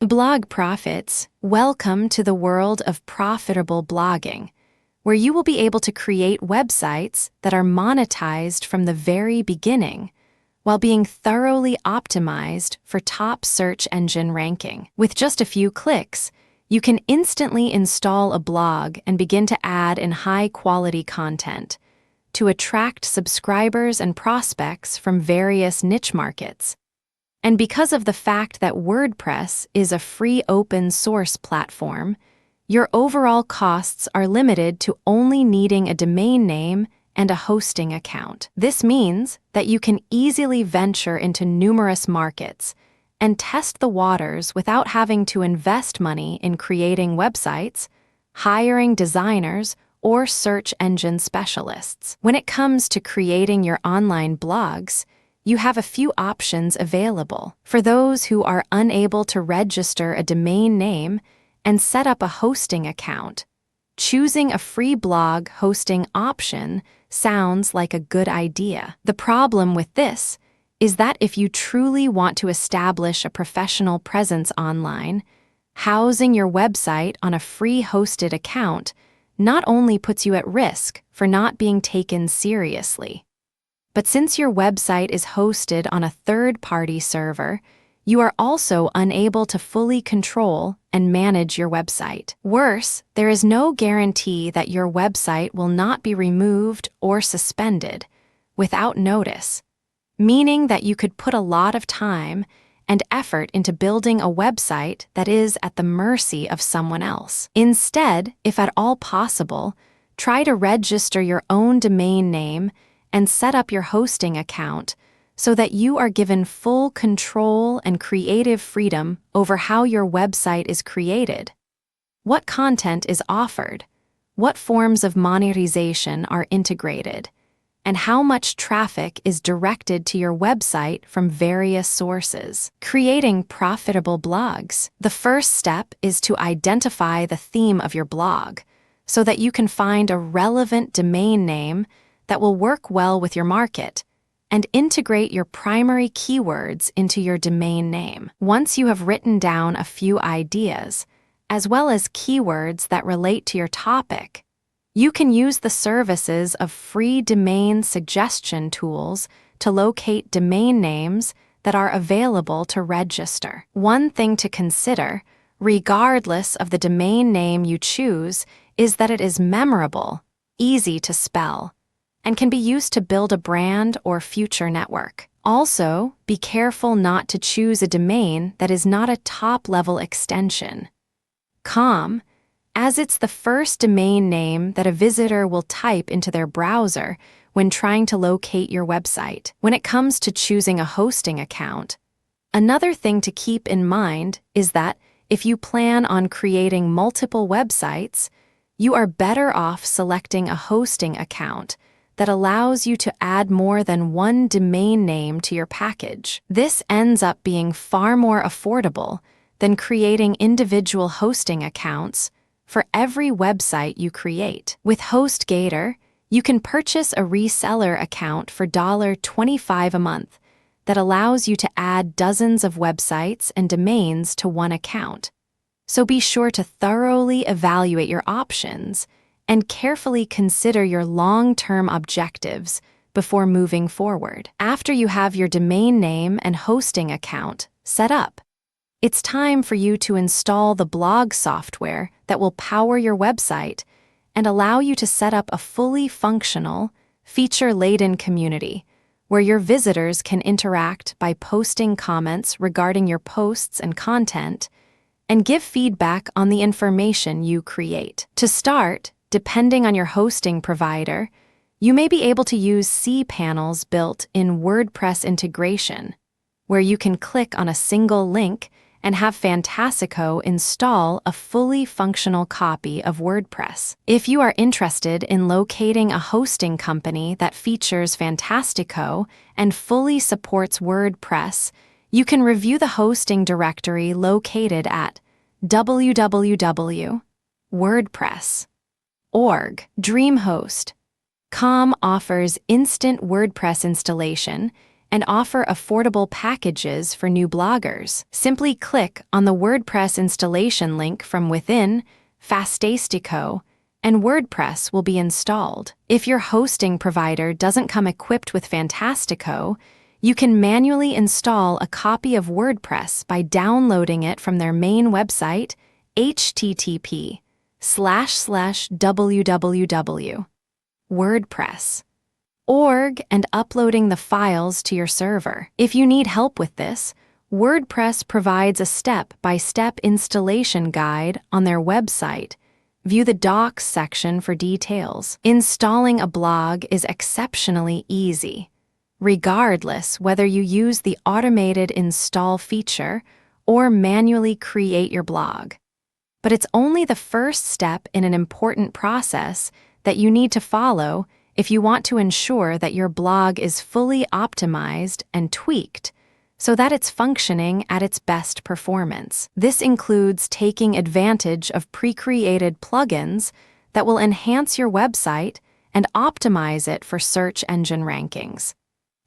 Blog profits, welcome to the world of profitable blogging, where you will be able to create websites that are monetized from the very beginning, while being thoroughly optimized for top search engine ranking. With just a few clicks, you can instantly install a blog and begin to add in high-quality content to attract subscribers and prospects from various niche markets. And because of the fact that WordPress is a free open source platform, your overall costs are limited to only needing a domain name and a hosting account. This means that you can easily venture into numerous markets and test the waters without having to invest money in creating websites, hiring designers, or search engine specialists. When it comes to creating your online blogs, you have a few options available. For those who are unable to register a domain name and set up a hosting account, choosing a free blog hosting option sounds like a good idea. The problem with this is that if you truly want to establish a professional presence online, housing your website on a free hosted account not only puts you at risk for not being taken seriously, but since your website is hosted on a third-party server, you are also unable to fully control and manage your website. Worse, there is no guarantee that your website will not be removed or suspended without notice, meaning that you could put a lot of time and effort into building a website that is at the mercy of someone else. Instead, if at all possible, try to register your own domain name and set up your hosting account so that you are given full control and creative freedom over how your website is created, what content is offered, what forms of monetization are integrated, and how much traffic is directed to your website from various sources. Creating profitable blogs. The first step is to identify the theme of your blog so that you can find a relevant domain name that will work well with your market, and integrate your primary keywords into your domain name. Once you have written down a few ideas, as well as keywords that relate to your topic, you can use the services of free domain suggestion tools to locate domain names that are available to register. One thing to consider, regardless of the domain name you choose, is that it is memorable, easy to spell, and can be used to build a brand or future network. Also, be careful not to choose a domain that is not a top-level extension. .com, as it's the first domain name that a visitor will type into their browser when trying to locate your website. When it comes to choosing a hosting account, another thing to keep in mind is that if you plan on creating multiple websites, you are better off selecting a hosting account that allows you to add more than one domain name to your package. This ends up being far more affordable than creating individual hosting accounts for every website you create. With HostGator, you can purchase a reseller account for $25 a month that allows you to add dozens of websites and domains to one account. So be sure to thoroughly evaluate your options and carefully consider your long-term objectives before moving forward. After you have your domain name and hosting account set up, it's time for you to install the blog software that will power your website and allow you to set up a fully functional, feature-laden community where your visitors can interact by posting comments regarding your posts and content and give feedback on the information you create. To start, depending on your hosting provider, you may be able to use cPanel's built-in WordPress integration, where you can click on a single link and have Fantastico install a fully functional copy of WordPress. If you are interested in locating a hosting company that features Fantastico and fully supports WordPress, you can review the hosting directory located at www.wordpress.org. DreamHost.com offers instant WordPress installation and offer affordable packages for new bloggers. Simply click on the WordPress installation link from within, Fantastico, and WordPress will be installed. If your hosting provider doesn't come equipped with Fantastico, you can manually install a copy of WordPress by downloading it from their main website, http://www.wordpress.org, and uploading the files to your server. If you need help with this, WordPress provides a step-by-step installation guide on their website. View the Docs section for details. Installing a blog is exceptionally easy, regardless whether you use the automated install feature or manually create your blog. But it's only the first step in an important process that you need to follow if you want to ensure that your blog is fully optimized and tweaked so that it's functioning at its best performance. This includes taking advantage of pre-created plugins that will enhance your website and optimize it for search engine rankings,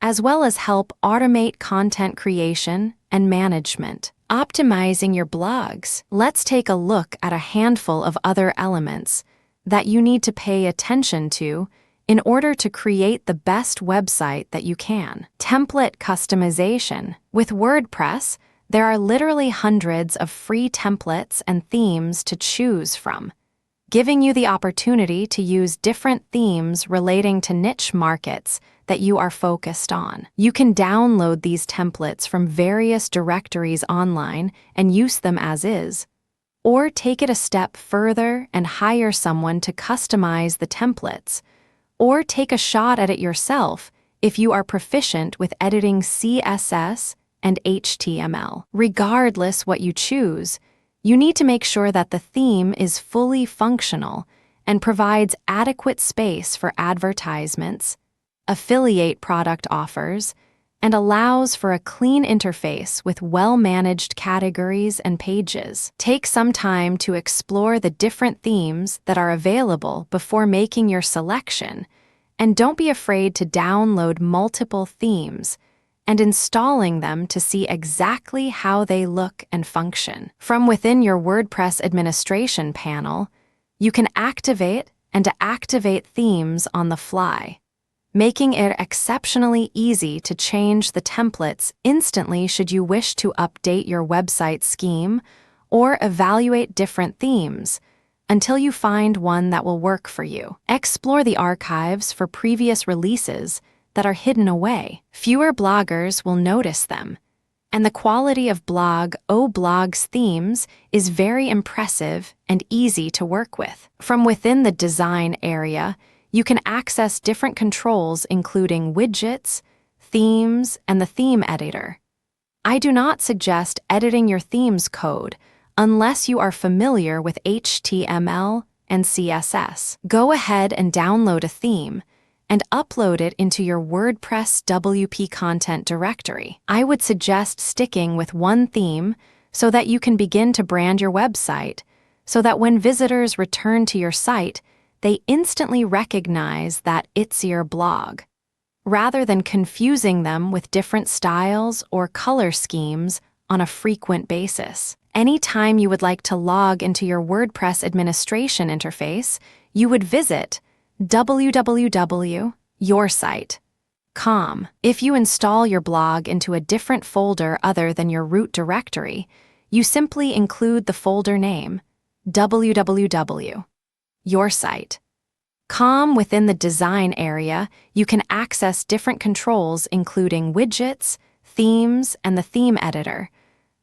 as well as help automate content creation and management. Optimizing your blogs. Let's take a look at a handful of other elements that you need to pay attention to in order to create the best website that you can. Template customization. With WordPress, there are literally hundreds of free templates and themes to choose from, giving you the opportunity to use different themes relating to niche markets that you are focused on. You can download these templates from various directories online and use them as is, or take it a step further and hire someone to customize the templates, or take a shot at it yourself if you are proficient with editing CSS and HTML. Regardless what you choose, you need to make sure that the theme is fully functional and provides adequate space for advertisements, affiliate product offers, and allows for a clean interface with well-managed categories and pages. Take some time to explore the different themes that are available before making your selection, and don't be afraid to download multiple themes and installing them to see exactly how they look and function. From within your WordPress administration panel, you can activate and deactivate themes on the fly, making it exceptionally easy to change the templates instantly should you wish to update your website scheme or evaluate different themes until you find one that will work for you. Explore the archives for previous releases that are hidden away. Fewer bloggers will notice them, and the quality of blog's themes is very impressive and easy to work with. From within the design area, you can access different controls including widgets, themes, and the theme editor. I do not suggest editing your theme's code unless you are familiar with HTML and CSS. Go ahead and download a theme and upload it into your WordPress WP content directory. I would suggest sticking with one theme so that you can begin to brand your website, so that when visitors return to your site, they instantly recognize that it's your blog, rather than confusing them with different styles or color schemes on a frequent basis. Anytime you would like to log into your WordPress administration interface, you would visit www.yoursite.com. If you install your blog into a different folder other than your root directory, you simply include the folder name, www.yoursite.com. Within the design area, you can access different controls including widgets, themes, and the theme editor.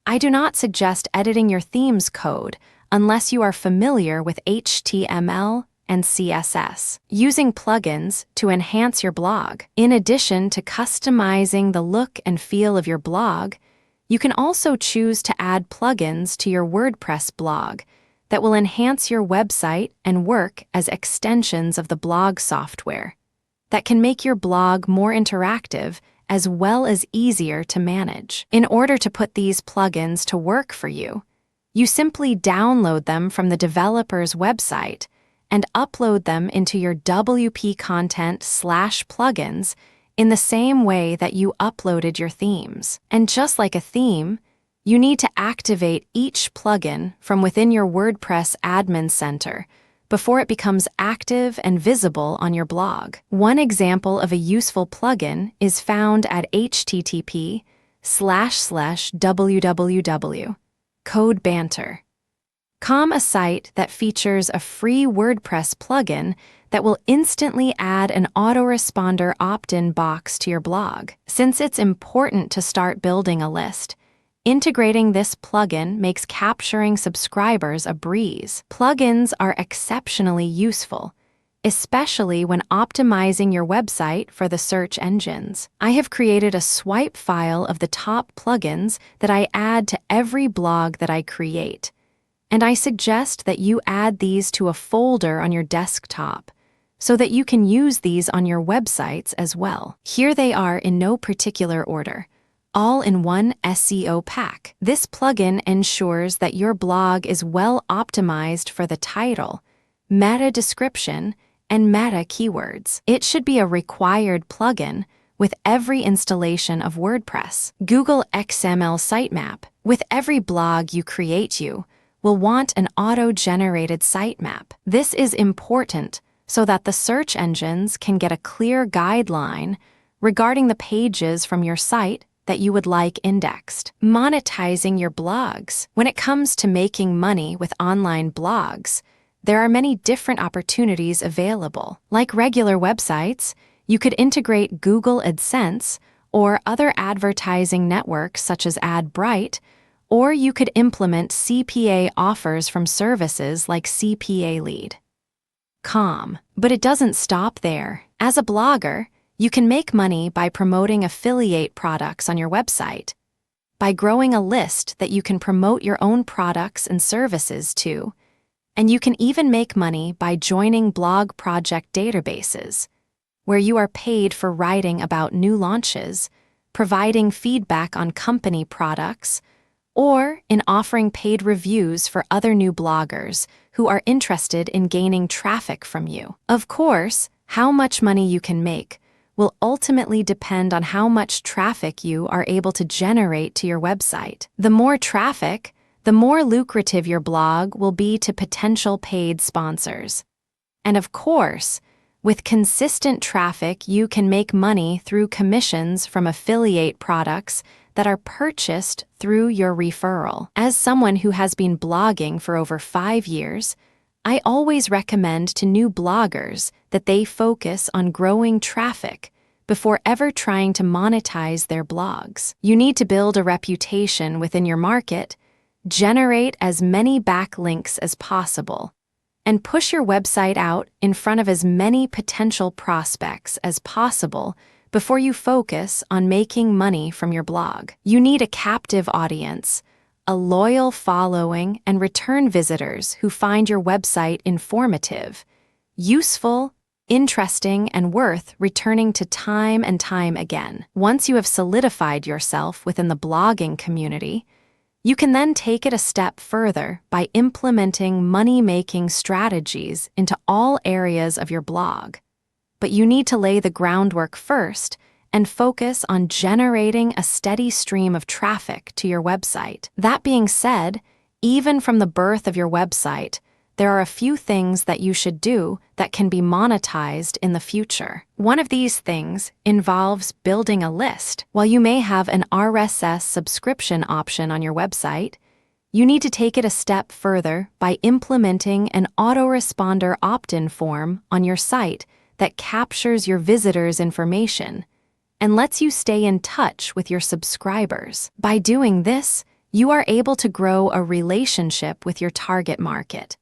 I do not suggest editing your theme's code unless you are familiar with HTML and CSS. Using plugins to enhance your blog. In addition to customizing the look and feel of your blog, you can also choose to add plugins to your WordPress blog that will enhance your website and work as extensions of the blog software that can make your blog more interactive as well as easier to manage. In order to put these plugins to work for you, you simply download them from the developer's website and upload them into your WP content/plugins in the same way that you uploaded your themes. And just like a theme, you need to activate each plugin from within your WordPress admin center before it becomes active and visible on your blog. One example of a useful plugin is found at http://www.codebanter.com, a site that features a free WordPress plugin that will instantly add an autoresponder opt-in box to your blog. Since it's important to start building a list, integrating this plugin makes capturing subscribers a breeze. Plugins are exceptionally useful, especially when optimizing your website for the search engines. I have created a swipe file of the top plugins that I add to every blog that I create, and I suggest that you add these to a folder on your desktop so that you can use these on your websites as well. Here they are in no particular order, all in one SEO pack. This plugin ensures that your blog is well optimized for the title, meta description, and meta keywords. It should be a required plugin with every installation of WordPress. Google XML sitemap. With every blog you create, you will want an auto-generated sitemap. This is important so that the search engines can get a clear guideline regarding the pages from your site that you would like indexed. Monetizing your blogs. When it comes to making money with online blogs, there are many different opportunities available. Like regular websites, you could integrate Google AdSense or other advertising networks such as AdBright, or you could implement CPA offers from services like CPA Lead.com. But it doesn't stop there. As a blogger, you can make money by promoting affiliate products on your website, by growing a list that you can promote your own products and services to, and you can even make money by joining blog project databases, where you are paid for writing about new launches, providing feedback on company products, or in offering paid reviews for other new bloggers who are interested in gaining traffic from you. Of course, how much money you can make will ultimately depend on how much traffic you are able to generate to your website. The more traffic, the more lucrative your blog will be to potential paid sponsors. And of course, with consistent traffic, you can make money through commissions from affiliate products that are purchased through your referral. As someone who has been blogging for over 5 years, I always recommend to new bloggers that they focus on growing traffic before ever trying to monetize their blogs. You need to build a reputation within your market, generate as many backlinks as possible, and push your website out in front of as many potential prospects as possible before you focus on making money from your blog. You need a captive audience, a loyal following, and return visitors who find your website informative, useful, interesting, and worth returning to time and time again. Once you have solidified yourself within the blogging community, you can then take it a step further by implementing money-making strategies into all areas of your blog. But you need to lay the groundwork first and focus on generating a steady stream of traffic to your website. That being said, even from the birth of your website, there are a few things that you should do that can be monetized in the future. One of these things involves building a list. While you may have an RSS subscription option on your website, you need to take it a step further by implementing an autoresponder opt-in form on your site that captures your visitors' information and lets you stay in touch with your subscribers. By doing this, you are able to grow a relationship with your target market.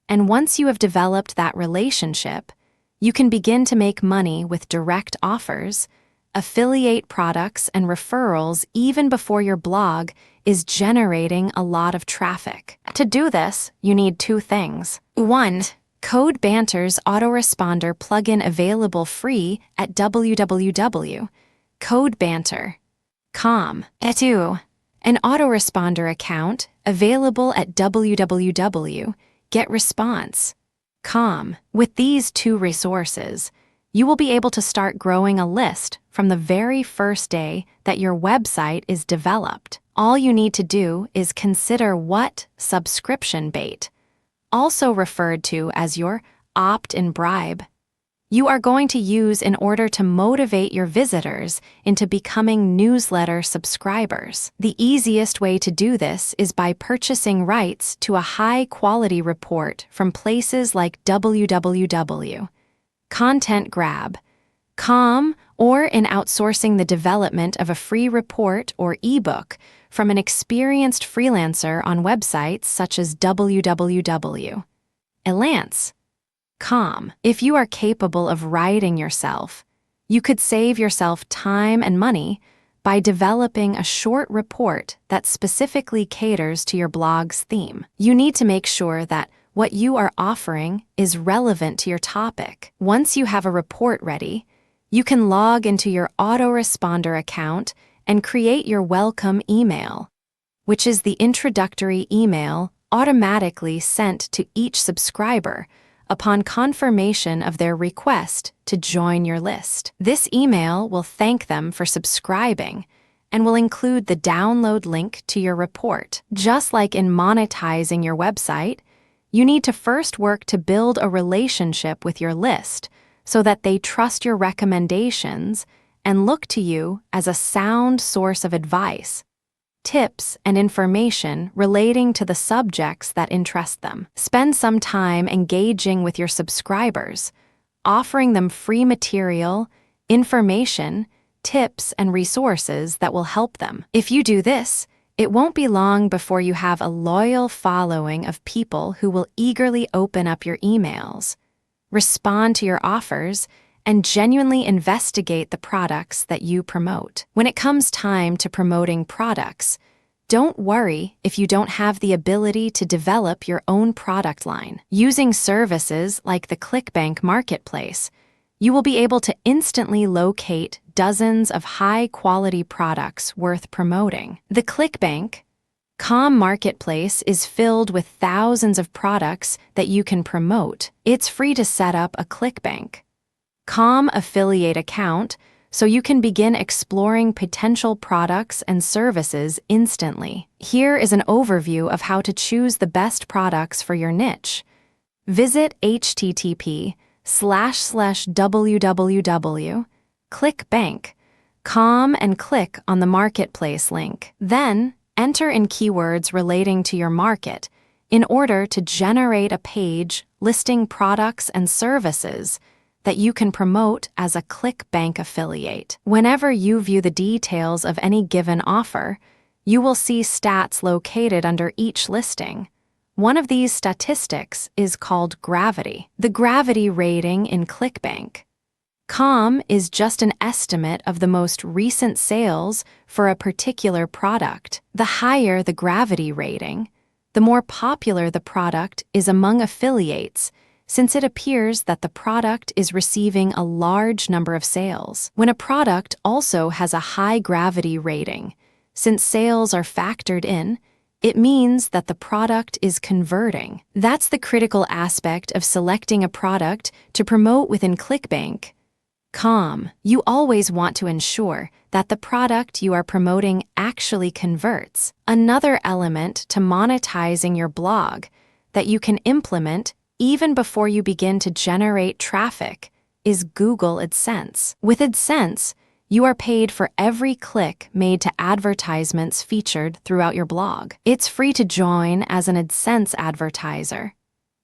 And once you have developed that relationship, you can begin to make money with direct offers, affiliate products, and referrals even before your blog is generating a lot of traffic. To do this, you need 2 things. 1. CodeBanter's autoresponder plugin available free at www.codebanter.com. 2. An autoresponder account available at www.getresponse.com. With these 2 resources, you will be able to start growing a list from the very first day that your website is developed. All you need to do is consider what subscription bait, also referred to as your opt-in bribe, you are going to use in order to motivate your visitors into becoming newsletter subscribers. The easiest way to do this is by purchasing rights to a high-quality report from places like www.contentgrab.com or in outsourcing the development of a free report or ebook from an experienced freelancer on websites such as www.elance.com. If you are capable of writing yourself, you could save yourself time and money by developing a short report that specifically caters to your blog's theme. You need to make sure that what you are offering is relevant to your topic. Once you have a report ready, you can log into your autoresponder account and create your welcome email, which is the introductory email automatically sent to each subscriber upon confirmation of their request to join your list. This email will thank them for subscribing and will include the download link to your report. Just like in monetizing your website, you need to first work to build a relationship with your list so that they trust your recommendations and look to you as a sound source of advice, tips, and information relating to the subjects that interest them. Spend some time engaging with your subscribers, offering them free material, information, tips, and resources that will help them. If you do this, it won't be long before you have a loyal following of people who will eagerly open up your emails, respond to your offers, and genuinely investigate the products that you promote. When it comes time to promoting products, don't worry if you don't have the ability to develop your own product line. Using services like the ClickBank Marketplace, you will be able to instantly locate dozens of high-quality products worth promoting. The ClickBank.com Marketplace is filled with thousands of products that you can promote. It's free to set up a ClickBank.com affiliate account so you can begin exploring potential products and services instantly. Here is an overview of how to choose the best products for your niche. Visit http://www.clickbank.com and click on the Marketplace link. Then, enter in keywords relating to your market in order to generate a page listing products and services that you can promote as a ClickBank affiliate. Whenever you view the details of any given offer, you will see stats located under each listing. One of these statistics is called gravity. The gravity rating in ClickBank.com is just an estimate of the most recent sales for a particular product. The higher the gravity rating, the more popular the product is among affiliates, since it appears that the product is receiving a large number of sales. When a product also has a high gravity rating, since sales are factored in, it means that the product is converting. That's the critical aspect of selecting a product to promote within ClickBank.com. You always want to ensure that the product you are promoting actually converts. Another element to monetizing your blog that you can implement even before you begin to generate traffic is Google AdSense. With AdSense, you are paid for every click made to advertisements featured throughout your blog. It's free to join as an AdSense advertiser,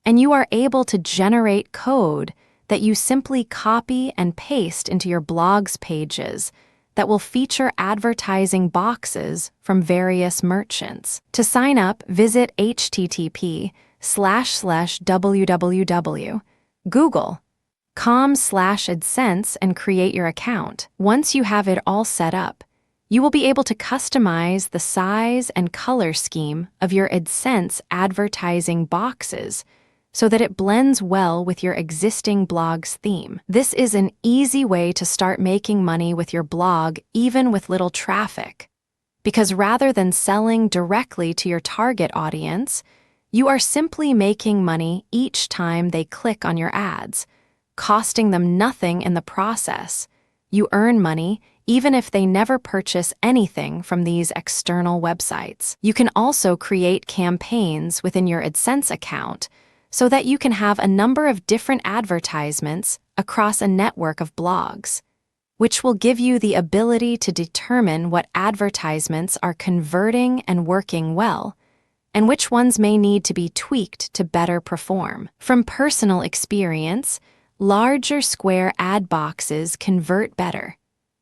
and you are able to generate code that you simply copy and paste into your blog's pages that will feature advertising boxes from various merchants. To sign up, visit http://www.google.com/AdSense and create your account. Once you have it all set up, you will be able to customize the size and color scheme of your AdSense advertising boxes so that it blends well with your existing blog's theme. This is an easy way to start making money with your blog even with little traffic, because rather than selling directly to your target audience, you are simply making money each time they click on your ads, costing them nothing in the process. You earn money even if they never purchase anything from these external websites. You can also create campaigns within your AdSense account so that you can have a number of different advertisements across a network of blogs, which will give you the ability to determine what advertisements are converting and working well, and which ones may need to be tweaked to better perform. From personal experience, larger square ad boxes convert better,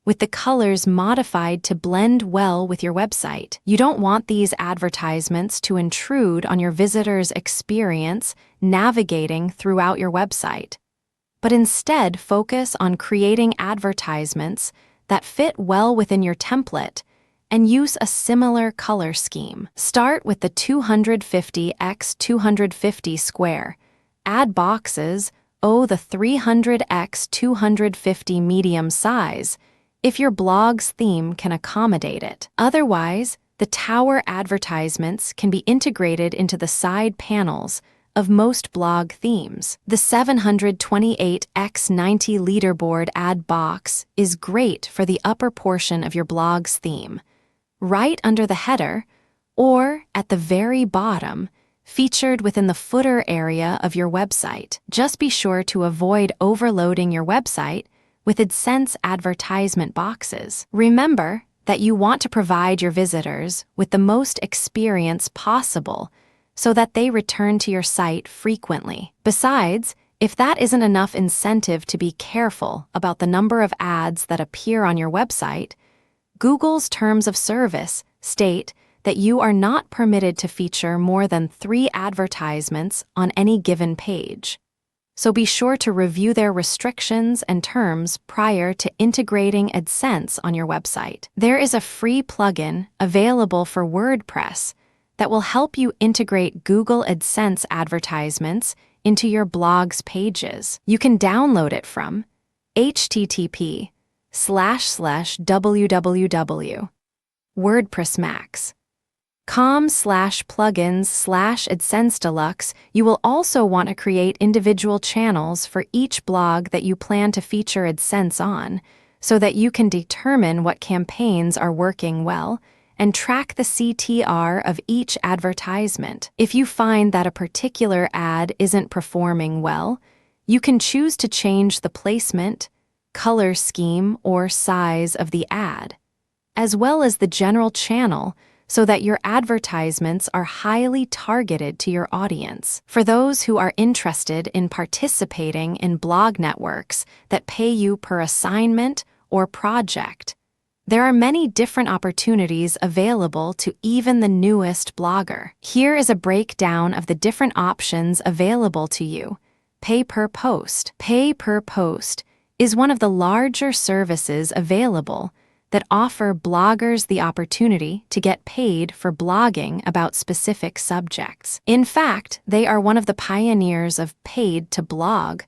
with the colors modified to blend well with your website. You don't want these advertisements to intrude on your visitors' experience navigating throughout your website, but instead focus on creating advertisements that fit well within your template and use a similar color scheme. Start with the 250 x 250 square. Ad boxes the 300 x 250 medium size if your blog's theme can accommodate it. Otherwise, the tower advertisements can be integrated into the side panels of most blog themes. The 728 x 90 leaderboard ad box is great for the upper portion of your blog's theme, right under the header, or at the very bottom, featured within the footer area of your website. Just be sure to avoid overloading your website with AdSense advertisement boxes. Remember that you want to provide your visitors with the most experience possible so that they return to your site frequently. Besides, if that isn't enough incentive to be careful about the number of ads that appear on your website, Google's terms of service state that you are not permitted to feature more than 3 advertisements on any given page. So be sure to review their restrictions and terms prior to integrating AdSense on your website. There is a free plugin available for WordPress that will help you integrate Google AdSense advertisements into your blog's pages. You can download it from http://www.wordpressmax.com/plugins/AdSense Deluxe. You will also want to create individual channels for each blog that you plan to feature AdSense on, so that you can determine what campaigns are working well and track the CTR of each advertisement. If you find that a particular ad isn't performing well, you can choose to change the placement, color scheme, or size of the ad, as well as the general channel, so that your advertisements are highly targeted to your audience. For those who are interested in participating in blog networks that pay you per assignment or project, there are many different opportunities available to even the newest blogger. Here is a breakdown of the different options available to you. Pay per post. Pay per post is one of the larger services available that offer bloggers the opportunity to get paid for blogging about specific subjects. In fact, they are one of the pioneers of paid-to-blog,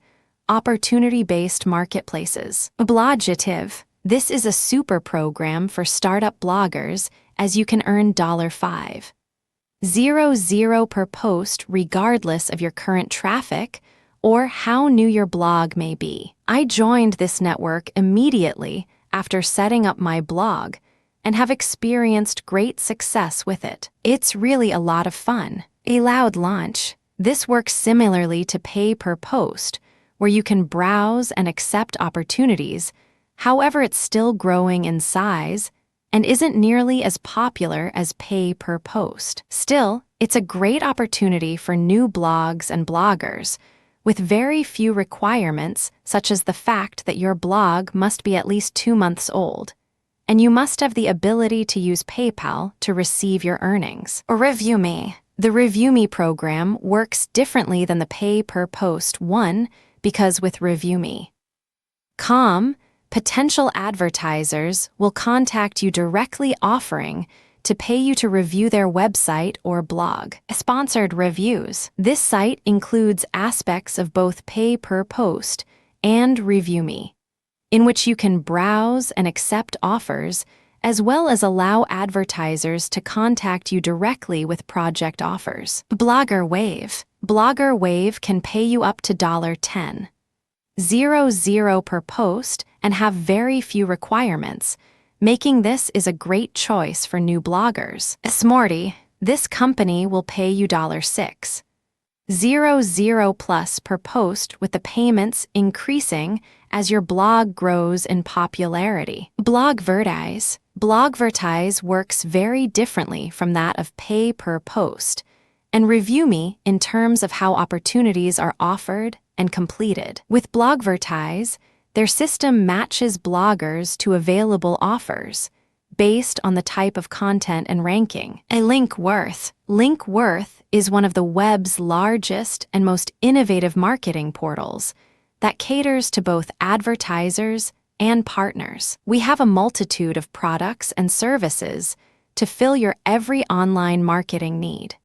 opportunity-based marketplaces. Blogative. This is a super program for startup bloggers, as you can earn $5.00 per post regardless of your current traffic or how new your blog may be. I joined this network immediately after setting up my blog and have experienced great success with it. It's really a lot of fun. Allowed launch. This works similarly to pay per post, where you can browse and accept opportunities. However, it's still growing in size and isn't nearly as popular as pay per post. Still, it's a great opportunity for new blogs and bloggers, with very few requirements, such as the fact that your blog must be at least 2 months old, and you must have the ability to use PayPal to receive your earnings. Review Me. The Review Me program works differently than the pay per post one because with Review Me.com, potential advertisers will contact you directly offering to pay you to review their website or blog. Sponsored reviews. This site includes aspects of both pay per post and Review Me, in which you can browse and accept offers, as well as allow advertisers to contact you directly with project offers. Blogger Wave. Blogger Wave can pay you up to $10.00 per post and have very few requirements, making this is a great choice for new bloggers. Smarty, this company will pay you $6.00 plus per post, with the payments increasing as your blog grows in popularity. Blogvertise. Blogvertise works very differently from that of pay per post, and review me in terms of how opportunities are offered and completed. With Blogvertise, their system matches bloggers to available offers based on the type of content and ranking. Linkworth. Linkworth is one of the web's largest and most innovative marketing portals that caters to both advertisers and partners. We have a multitude of products and services to fill your every online marketing need.